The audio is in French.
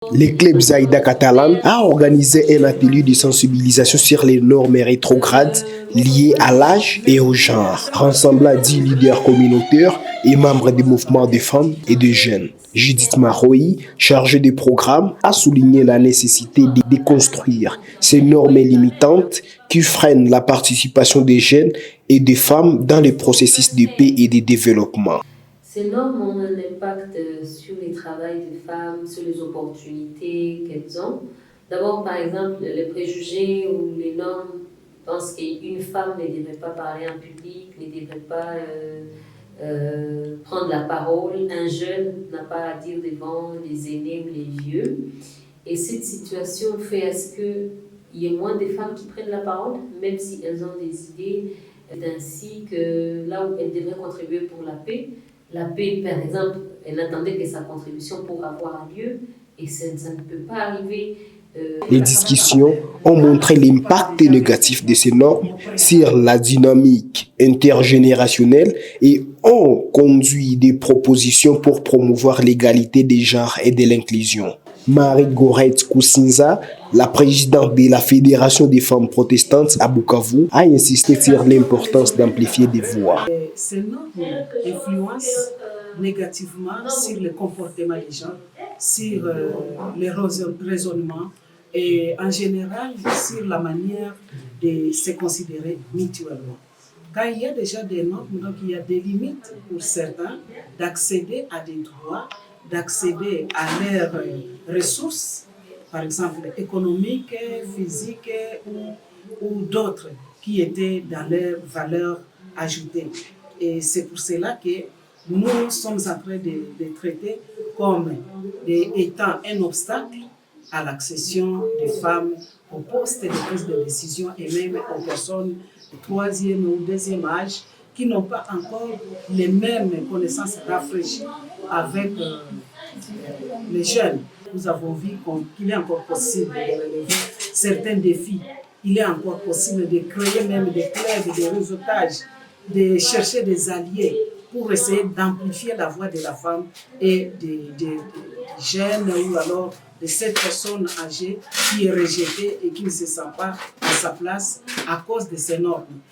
Le club Zaïda Catalan a organisé un atelier de sensibilisation sur les normes rétrogrades liées à l'âge et au genre, rassemblant 10 leaders communautaires et membres des mouvements de femmes et de jeunes. Judith Maroï, chargée des programmes, a souligné la nécessité de déconstruire ces normes limitantes qui freinent la participation des jeunes et des femmes dans les processus de paix et de développement. Ces normes ont un impact sur les travails des femmes, sur les opportunités qu'elles ont. D'abord, par exemple, les préjugés ou les normes pensent qu'une femme ne devrait pas parler en public, ne devrait pas prendre la parole. Un jeune n'a pas à dire devant les aînés ou les vieux. Et cette situation fait à ce qu'il y ait moins de femmes qui prennent la parole, même si elles ont des idées, ainsi que là où elles devraient contribuer pour la paix, par exemple, elle attendait que sa contribution pour avoir lieu et ça ne peut pas arriver. Les discussions ont montré l'impact négatif de ces normes sur la dynamique intergénérationnelle et ont conduit des propositions pour promouvoir l'égalité des genres et de l'inclusion. Marie-Gorette Koussinza, la présidente de la Fédération des femmes protestantes à Bukavu, a insisté sur l'importance d'amplifier des voix. Ces normes influencent négativement sur le comportement des gens, sur les raisonnements et en général sur la manière de se considérer mutuellement. Quand il y a déjà des normes, donc il y a des limites pour certains d'accéder à des droits, d'accéder à leurs ressources, par exemple économiques, physiques ou d'autres qui étaient dans leurs valeurs ajoutées. Et c'est pour cela que nous sommes en train de traiter comme étant un obstacle à l'accession des femmes aux postes de prise de décision et même aux personnes de troisième ou deuxième âge qui n'ont pas encore les mêmes connaissances rafraîchies avec les jeunes. Nous avons vu qu'il est encore possible de relever certains défis. Il est encore possible de créer même des clubs, des réseautages, de chercher des alliés pour essayer d'amplifier la voix de la femme et des jeunes ou alors de cette personne âgée qui est rejetée et qui ne se sent pas à sa place à cause de ces normes.